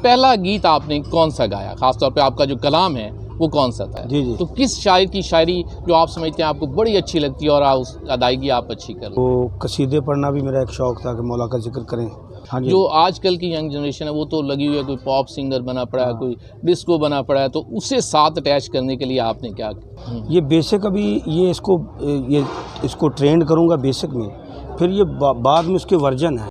पहला गीत आपने कौन सा गाया, ख़ासतौर पे आपका जो कलाम है वो कौन सा था? जी जी। तो किस शायर की शायरी जो आप समझते हैं आपको बड़ी अच्छी लगती है और उस अदायगी आप अच्छी कर तो कसीदे पढ़ना भी मेरा एक शौक़ था कि मौला का जिक्र करें। हाँ जी। जो आजकल की यंग जनरेशन है वो तो लगी हुई है, कोई पॉप सिंगर बना पड़ा है, कोई डिस्को बना पड़ा है, तो उससे साथ अटैच करने के लिए आपने क्या? ये बेसिक अभी ये इसको ट्रेंड करूँगा बेसिक में, फिर ये बाद में उसके वर्जन है।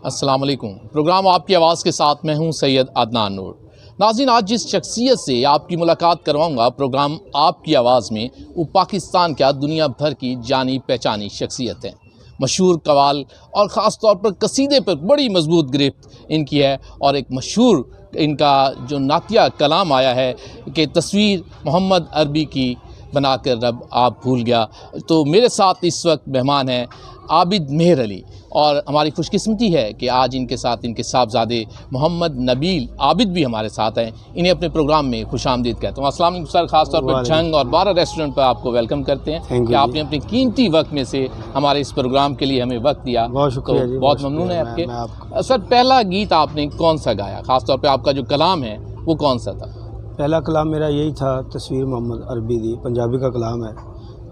अस्सलाम वालेकुम। प्रोग्राम आपकी आवाज़ के साथ मैं हूं सैयद अदनान नूर। नाज़रीन, आज जिस शख्सियत से आपकी मुलाकात करवाऊंगा प्रोग्राम आपकी आवाज़ में, वो पाकिस्तान क्या दुनिया भर की जानी पहचानी शख्सियत हैं। मशहूर कवाल और ख़ास तौर पर कसीदे पर बड़ी मजबूत गिरफ्त इनकी है और एक मशहूर इनका जो नातिया कलाम आया है कि तस्वीर मोहम्मद अरबी की बनाकर रब आप भूल गया। तो मेरे साथ इस वक्त मेहमान हैं आबिद मेहर अली और हमारी खुशकिस्मती है कि आज इनके साथ इनके साहबजादे मोहम्मद नबील आबिद भी हमारे साथ हैं। इन्हें अपने प्रोग्राम में खुशामदीद कहता हूँ। अस्सलाम वालेकुम सर, ख़ास तौर पर झंग और 12 रेस्टोरेंट पर आपको वेलकम करते हैं कि आपने अपने कीमती वक्त में से हमारे इस प्रोग्राम के लिए हमें वक्त दिया। बहुत शुक्रिया जी, बहुत ममनून है आपके। सर, पहला गीत आपने कौन सा गाया, ख़ास तौर पर आपका जो कलाम है वो कौन सा था? पहला कलाम मेरा यही था, तस्वीर मोहम्मद अरबी दी, पंजाबी का कलाम है,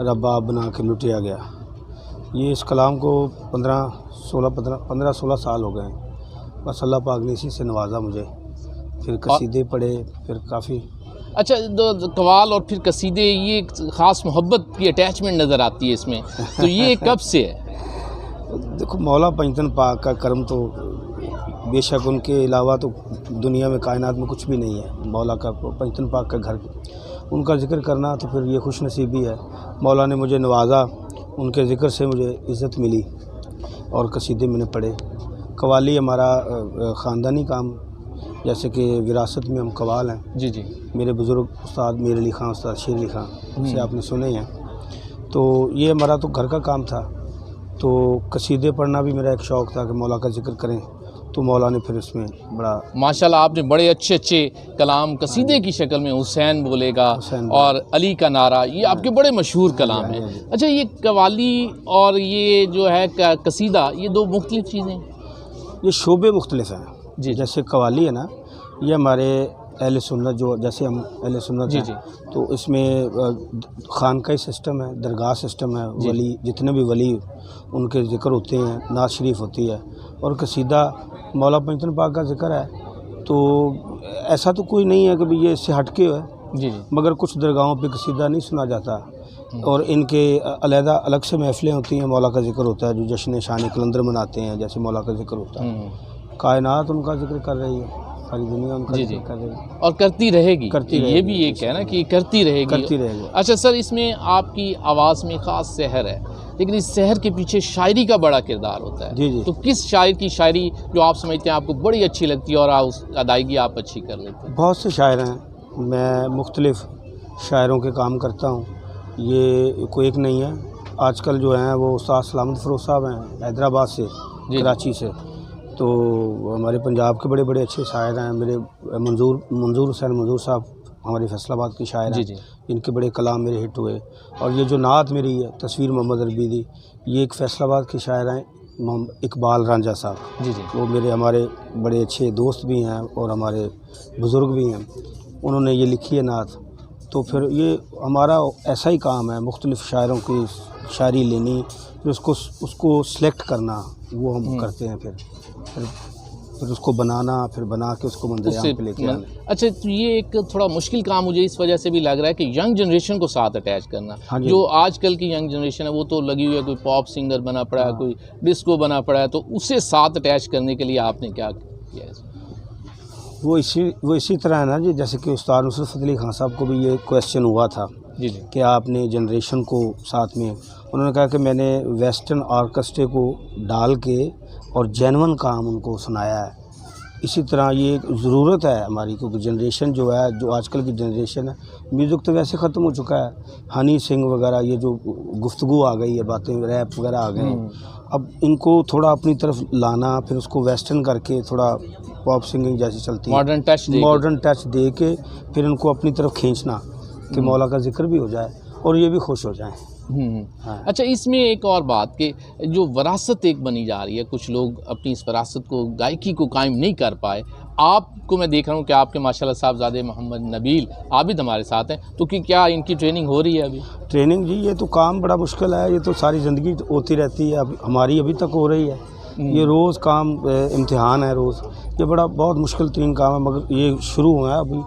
रब आप बना के लुटिया गया। ये इस कलाम को 15-16 साल हो गए हैं। बस अल्लाह पाक ने इसी से नवाजा मुझे। फिर कसीदे पढ़े, फिर काफ़ी। अच्छा, कवाल और फिर कसीदे, ये ख़ास मोहब्बत की अटैचमेंट नज़र आती है इसमें, तो ये कब से है? देखो, मौला पंजतन पाक का करम तो बेशक, उनके अलावा तो दुनिया में कायनात में कुछ भी नहीं है। मौला का पंजतन पाक का घर, उनका ज़िक्र करना तो फिर ये खुश नसीबी है। मौला ने मुझे नवाजा, उनके ज़िक्र से मुझे इज़्ज़त मिली और कसीदे मैंने पढ़े। कवाली हमारा ख़ानदानी काम, जैसे कि विरासत में हम कवाल हैं। जी जी। मेरे बुज़ुर्ग उस्ताद मीर अली ख़ान, उस्ताद शेर अली ख़ान से आपने सुने हैं, तो ये हमारा तो घर का काम था। तो कसीदे पढ़ना भी मेरा एक शौक़ था कि मौला का जिक्र करें, तो मौला ने फिर इसमें बड़ा माशाल्लाह आपने बड़े अच्छे अच्छे कलाम कसीदे की शक्ल में, हुसैन बोलेगा और अली का नारा, ये आपके बड़े मशहूर कलाम हैं। अच्छा, ये कवाली और ये जो है कसीदा, ये दो मुख्तलिफ चीज़ें, ये शोबे मुख्तलिफ हैं जी। जैसे कवाली है ना, ये हमारे अहले सुन्नत, जो जैसे हम अहले सुन्नत जी हैं, जी, तो इसमें खानकाई सिस्टम है, दरगाह सिस्टम है, वली, जितने भी वली उनके ज़िक्र होते हैं, नात शरीफ होती है, और कसीदा मौला पंजतन पाक का ज़िक्र है। तो ऐसा तो कोई नहीं है कि भाई ये इससे हटके है जी जी, मगर कुछ दरगाहों पे कसीदा नहीं सुना जाता और इनके अलग अलग से महफ़िलें होती हैं, मौला का ज़िक्र होता है, जो जश्न शान कलंदर मनाते हैं, जैसे मौला का ज़िक्र होता है। कायनात उनका ज़िक्र कर रही है, सारी दुनिया उनका जी ज़िक्र जी, कर रही है और करती रहेगी, ये भी एक है ना कि करती रहेगी। अच्छा सर, इसमें आपकी आवाज़ में ख़ास सहर है, लेकिन इस शहर के पीछे शायरी का बड़ा किरदार होता है। जी जी। तो किस शायर की शायरी जो आप समझते हैं आपको बड़ी अच्छी लगती है और उस अदायगी आप अच्छी कर लेते हैं? बहुत से शायर हैं, मैं मुख्तलिफ़ शायरों के काम करता हूँ, ये कोई एक नहीं है। आजकल जो हैं वो उस्ताद सलामत फ़रोज़ साहब हैं हैदराबाद से, कराची से, तो हमारे पंजाब के बड़े बड़े अच्छे शायर हैं। मेरे मंजूर हुसैन मंजूर साहब हमारे फैसलाबाद के शायर हैं, इनके बड़े कलाम मेरे हिट हुए। और ये जो नात मेरी है, तस्वीर मोहम्मद अरबी दी, ये एक फैसलाबाद के शायर हैं, इकबाल रांझा साहब जी जी, वो मेरे हमारे बड़े अच्छे दोस्त भी हैं और हमारे बुज़ुर्ग भी हैं, उन्होंने ये लिखी है नात। तो फिर ये हमारा ऐसा ही काम है, मुख्तलिफ़ शायरों की शायरी लेनी, फिर उसको सिलेक्ट करना, वो हम करते हैं। फिर फिर उसको बनाना, फिर बना के उसको मंजर पे लेके आना। अच्छा, तो ये एक थोड़ा मुश्किल काम मुझे इस वजह से भी लग रहा है कि यंग जनरेशन को साथ अटैच करना। हाँ जी। जो आजकल की यंग जनरेशन है वो तो लगी हुई है, कोई पॉप सिंगर बना पड़ा है, कोई डिस्को बना पड़ा है, तो उसे साथ अटैच करने के लिए आपने क्या किया है? वो इसी तरह है ना जी, जैसे कि उस्ताद नुसरत फ़तेह अली खान साहब को भी ये क्वेश्चन हुआ था जी जी। कि आपने जनरेशन को साथ में, उन्होंने कहा कि मैंने वेस्टर्न ऑर्केस्ट्रे को डाल के और जेन्युइन काम उनको सुनाया है। इसी तरह ये ज़रूरत है हमारी, क्योंकि जनरेशन जो है, जो आजकल की जनरेशन है, म्यूज़िक तो वैसे ख़त्म हो चुका है। हनी सिंह वगैरह ये जो गुफ्तगू आ गई है, बातें रैप वगैरह आ गए हैं। अब इनको थोड़ा अपनी तरफ लाना, फिर उसको वेस्टर्न करके थोड़ा पॉप सिंगिंग जैसी चलती है, मॉडर्न टच दे के फिर इनको अपनी तरफ खींचना कि मौला का जिक्र भी हो जाए और ये भी खुश हो जाएं। हाँ। अच्छा, इसमें एक और बात कि जो विरासत एक बनी जा रही है, कुछ लोग अपनी इस विरासत को, गायकी को कायम नहीं कर पाए। आपको मैं देख रहा हूँ कि आपके माशाल्लाह साहबजादे मोहम्मद नबील आबिद हमारे साथ हैं, तो कि क्या इनकी ट्रेनिंग हो रही है अभी? ट्रेनिंग जी, ये तो काम बड़ा मुश्किल है, ये तो सारी ज़िंदगी होती रहती है, अब हमारी अभी तक हो रही है। ये रोज़ काम इम्तिहान है रोज़, ये बहुत मुश्किल तरीन काम है, मगर ये शुरू हुआ है अभी।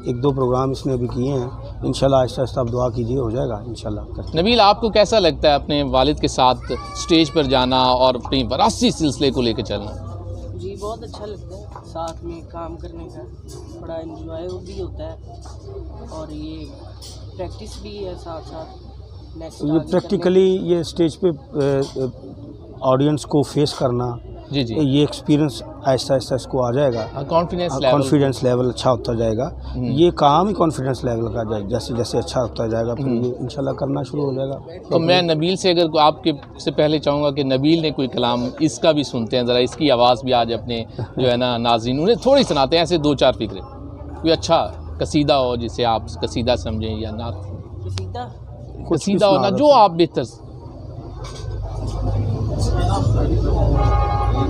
1-2 प्रोग्राम इसने अभी किए हैं, इंशाल्लाह आहिस्ता आहिस्ता आप दुआ कीजिए, हो जाएगा इंशाल्लाह। नबील, आपको कैसा लगता है अपने वालिद के साथ स्टेज पर जाना और अपनी विरासती सिलसिले को लेकर चलना? जी बहुत अच्छा लगता है, साथ में काम करने का बड़ा एंजॉय भी होता है और ये प्रैक्टिस भी है साथ साथ। नेक्स्ट ये प्रैक्टिकली ये स्टेज पे ऑडियंस को फेस करना, जी जी, ये एक्सपीरियंस आहिस्ता आहिस्ता इसको आ जाएगा, कॉन्फिडेंस लेवल अच्छा होता जाएगा। ये काम ही कॉन्फिडेंस लेवल का जैसे जैसे अच्छा होता जाएगा, फिर ये इंशाल्लाह करना शुरू हो जाएगा। तो मैं नबील से अगर आपके से पहले चाहूँगा कि नबील ने कोई कलाम इसका भी सुनते हैं, ज़रा इसकी आवाज़ भी आज अपने जो है ना नाज़रीन उन्हें थोड़ी सुनाते हैं, ऐसे 2-4 फिक्रे, कोई अच्छा कसीदा हो जिसे आप कसीदा समझें या नात कसीदा हो ना, जो आप बेहतर।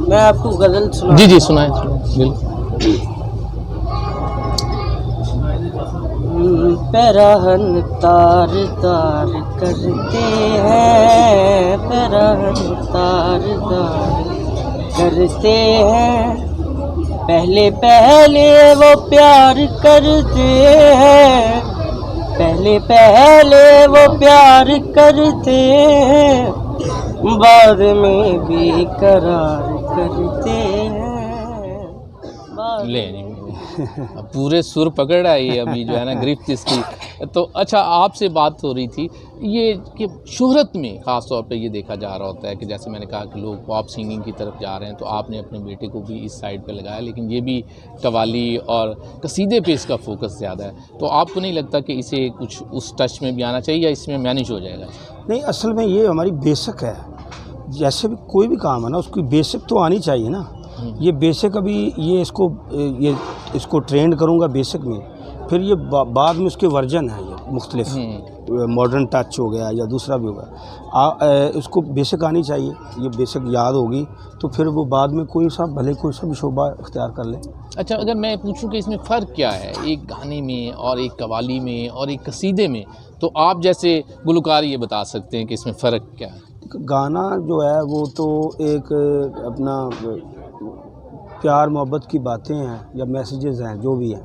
मैं आपको गज़ल सुना। जी जी, सुनाएं बिल्कुल। पैराहन तार तार करते हैं, पैराहन तार तार करते हैं, पहले पहले वो प्यार करते हैं, पहले पहले वो प्यार करते हैं, बाद में भी करार करते हैं। ले पूरे सुर पकड़ रहा है ये अभी जो है ना गिरफ्त इसकी। तो अच्छा, आपसे बात हो रही थी ये कि शोहरत में ख़ास तौर पे ये देखा जा रहा होता है कि जैसे मैंने कहा कि लोग पॉप सिंगिंग की तरफ जा रहे हैं, तो आपने अपने बेटे को भी इस साइड पे लगाया, लेकिन ये भी कवाली और कसीदे पे इसका फोकस ज़्यादा है। तो आपको नहीं लगता कि इसे कुछ उस टच में भी आना चाहिए या इसमें मैनेज हो जाएगा? नहीं, असल में ये हमारी बेसिक है, जैसे भी कोई भी काम है ना उसकी बेसिक तो आनी चाहिए ना। ये बेसिक अभी ये इसको ट्रेंड करूँगा बेसिक में, फिर ये बाद में उसके वर्जन है, ये मुख्तलिफ मॉडर्न टच हो गया या दूसरा भी होगा, उसको बेसिक आनी चाहिए। ये बेसिक याद होगी तो फिर वो बाद में कोई सा भले कोई सा भी शोबा इख्तियार कर ले। अच्छा, अगर मैं पूछूं कि इसमें फ़र्क क्या है एक गाने में और एक कवाली में और एक कसीदे में, तो आप जैसे गुलकार ये बता सकते हैं कि इसमें फ़र्क क्या है? गाना जो है वो तो एक अपना प्यार मोहब्बत की बातें हैं या मैसेजेस हैं जो भी हैं,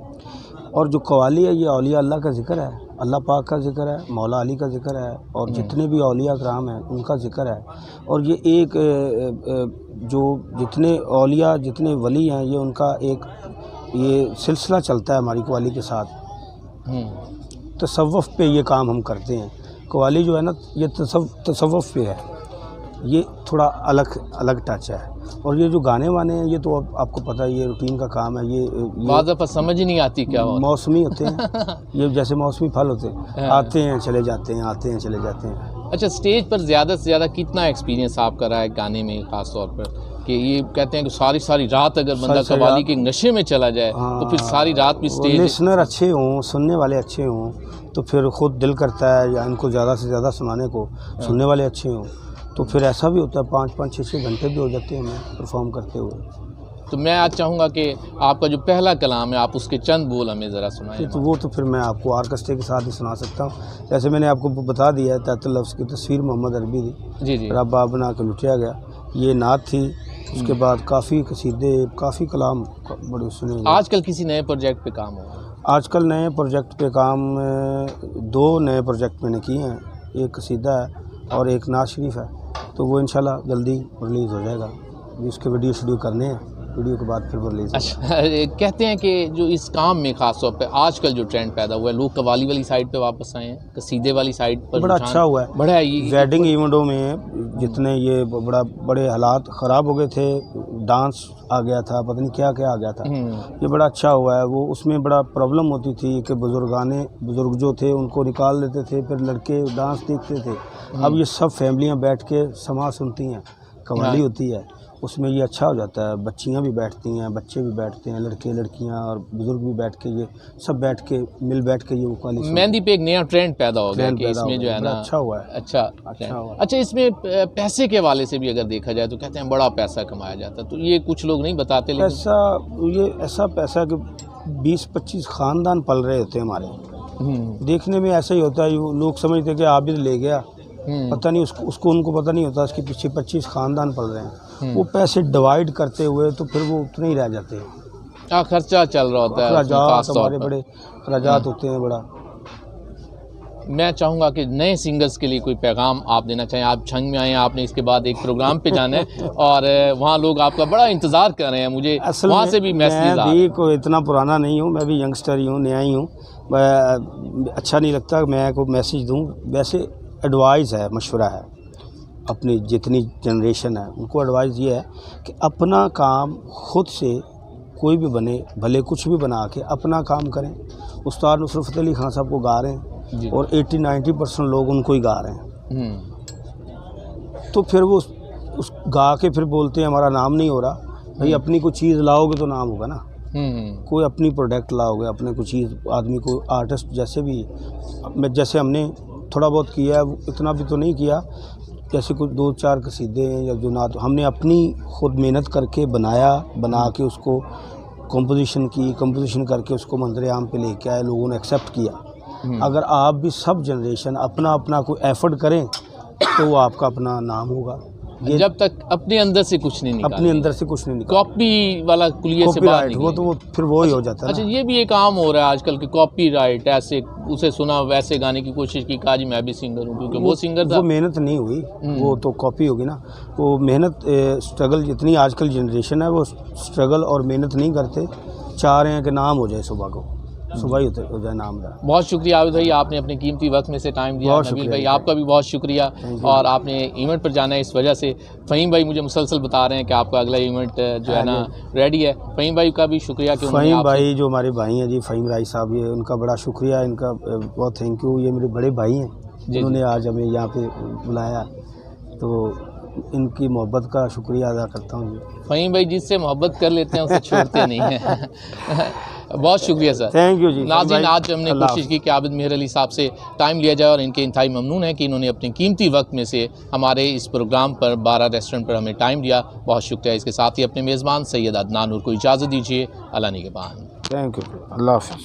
और जो कवाली है ये औलिया अल्लाह का ज़िक्र है, अल्लाह पाक का ज़िक्र है, मौला अली का ज़िक्र है, और जितने भी औलिया कराम हैं उनका ज़िक्र है। और ये एक जो जितने औलिया जितने वली हैं ये उनका एक ये सिलसिला चलता है हमारी कवाली के साथ। तसव्वुफ़ पे ये काम हम करते हैं। कवाली जो है ना ये तसव्वुफ़ पे है, ये थोड़ा अलग टच है। और ये जो गाने वाने हैं ये तो आपको पता है ये रूटीन का काम है। ये बात दफ़ा समझ ही नहीं आती क्या हो, मौसमी होते हैं ये जैसे मौसमी फल होते हैं, आते हैं चले जाते हैं, आते हैं चले जाते हैं। अच्छा, स्टेज पर ज़्यादा से ज़्यादा कितना एक्सपीरियंस आपका रहा है गाने में, ख़ास तौर पर कि ये कहते हैं कि सारी रात अगर बंदा कवाली के नशे में चला जाए तो फिर सारी रात भी स्टेज, लिसनर अच्छे हों, सुनने वाले अच्छे हों, तो फिर ख़ुद दिल करता है या इनको ज़्यादा से ज़्यादा सुनाने को, सुनने वाले अच्छे हों, तो फिर ऐसा भी होता है 5-5, 6-6 घंटे भी हो जाते हैं हमें परफॉर्म करते हुए। तो मैं आज चाहूँगा कि आपका जो पहला कलाम है आप उसके चंद बोल हमें ज़रा सुनाएं। तो वो तो फिर मैं आपको आर्केस्ट्रे के साथ ही सुना सकता हूँ। जैसे मैंने आपको बता दिया है, तहत लफ्ज़ की तस्वीर मोहम्मद अरबी दी, जी जी, रब बना के लुटिया गया, ये नात थी, उसके बाद काफ़ी कसीदे, काफ़ी कलाम बड़े सुने। आजकल किसी नए प्रोजेक्ट पे काम हो? आजकल नए प्रोजेक्ट पे काम 2 नए प्रोजेक्ट मैंने किए हैं, एक कसीदा है और एक नात शरीफ है, तो वो इंशाल्लाह जल्दी रिलीज़ हो जाएगा। उसके वीडियो शेड्यूल करने हैं, वीडियो के बाद फिर वो रिलीज़। अच्छा, कहते हैं कि जो इस काम में ख़ास तौर पे आजकल जो ट्रेंड पैदा हुआ है, लोग कव्वाली वाली साइड पे वापस आए हैं, कसीदे वाली साइड पर बड़ा रुझान अच्छा हुआ है। बड़ा है ये। वेडिंग इवेंटों में जितने ये बड़े हालात ख़राब हो गए थे, डांस आ गया था, पता नहीं क्या क्या आ गया था, ये बड़ा अच्छा हुआ है। वो उसमें बड़ा प्रॉब्लम होती थी कि बुजुर्ग जो थे उनको निकाल देते थे, फिर लड़के डांस देखते थे। अब ये सब फैमिलियाँ बैठ के समाज सुनती हैं, कव्वाली होती है, उसमें ये अच्छा हो जाता है। बच्चियाँ भी बैठती हैं, बच्चे भी बैठते हैं, लड़के लड़कियाँ और बुजुर्ग भी बैठ के, ये सब बैठ के बैठ के ये कव्वाली। मेहंदी पे एक नया ट्रेंड पैदा हो गया कि इसमें जो है ना अच्छा हुआ है। अच्छा, इसमें पैसे के हवाले से भी अगर देखा जाए तो कहते हैं बड़ा पैसा कमाया जाता है, तो ये कुछ लोग नहीं बताते, लेकिन ऐसा पैसा कि 20-25 ख़ानदान पल रहे होते हैं हमारे। देखने में ऐसा ही होता है, लोग समझते हैं कि आबिद ले गया, पता नहीं उसको उनको पता नहीं होता उसके पीछे 25 ख़ानदान पल रहे हैं। वो पैसे डिवाइड करते हुए तो फिर वो उतने ही रह जाते हैं। खर्चा चल रहा होता है, खर्चात हमारे बड़े खर्चात होते हैं बड़ा। मैं चाहूँगा कि नए सिंगर्स के लिए कोई पैगाम आप देना चाहें। आप छंग में आए हैं, आपने इसके बाद एक प्रोग्राम पे जाना है और वहाँ लोग आपका बड़ा इंतज़ार कर रहे हैं, मुझे वहाँ से भी मैसेज आ रहा है। मैं भी कोई इतना पुराना नहीं हूँ, मैं भी यंगस्टर ही हूँ, नया ही हूँ। अच्छा नहीं लगता मैं कोई मैसेज दूँ, वैसे एडवाइस है, मशवरा है, अपनी जितनी जनरेशन है उनको एडवाइस ये है कि अपना काम खुद से कोई भी बने, भले कुछ भी बना के अपना काम करें। उस्ताद नुसरत फ़तेह अली खान साहब को गा रहे हैं और 80-90% लोग उनको ही गा रहे हैं, तो फिर वो उस गा के फिर बोलते हैं हमारा नाम नहीं हो रहा। भाई अपनी कोई चीज़ लाओगे तो नाम होगा ना। कोई अपनी प्रोडक्ट लाओगे, अपने कोई चीज़, आदमी को आर्टिस्ट जैसे हमने थोड़ा बहुत किया है, इतना भी तो नहीं किया, जैसे कुछ 2-4 कसीदे या जो नात हमने अपनी खुद मेहनत करके बना के उसको कंपोजिशन करके उसको मंजर आम पे लेके आए, लोगों ने एक्सेप्ट किया। अगर आप भी सब जनरेशन अपना कोई एफर्ट करें तो वो आपका अपना नाम होगा। जब तक अपने अंदर से कुछ नहीं निकालेंगे, अपने अंदर से कुछ नहीं निकालेंगे, कॉपी वाला कुलिये से बाहर निकलेंगे, वो तो वो फिर वो ही हो जाता है। अच्छा, ये भी एक आम हो रहा है आजकल कि कॉपीराइट, ऐसे उसे सुना वैसे गाने की कोशिश की, काजी मैं भी सिंगर हूँ, क्योंकि वो सिंगर था। वो मेहनत नहीं हुई, वो तो कॉपी होगी ना। वो मेहनत, स्ट्रगल, जितनी आजकल जनरेशन है वो स्ट्रगल और मेहनत नहीं करते, चाह रहे हैं कि नाम हो जाए, सुबह ही हो जाए नाम का। बहुत शुक्रिया आबिद भाई, आपने अपने कीमती वक्त में से टाइम दिया। नबील भाई, आपका भी बहुत शुक्रिया। और आपने इवेंट पर जाना है, इस वजह से फ़हीम भाई मुझे मुसलसल बता रहे हैं कि आपका अगला इवेंट जो है ना रेडी है। फ़हीम भाई का भी शुक्रिया कि फ़हीम भाई जो हमारे भाई हैं जी, फ़हीम राय साहब, ये उनका बड़ा शुक्रिया, इनका बहुत थैंक यू। ये मेरे बड़े भाई हैं, जिन्होंने आज हमें यहाँ पे बुलाया, तो इनकी मोहब्बत का शुक्रिया अदा करता हूँ। फ़हीम भाई जिससे मोहब्बत कर लेते हैं उसे छोड़ते नहीं हैं। बहुत शुक्रिया सर, थैंक यू जी। नाज़रीन, आज हमने कोशिश की कि आबिद मेहर अली साहब से टाइम लिया जाए और इनके इंतहाई ममनून है कि इन्होंने अपने कीमती वक्त में से हमारे इस प्रोग्राम पर 12 रेस्टोरेंट पर हमें टाइम दिया। बहुत शुक्रिया। इसके साथ ही अपने मेज़बान सैयद अदनान नूर को इजाज़त दीजिए। अल्लाह निगहबान। थैंक यू, अल्लाह हाफ़िज़।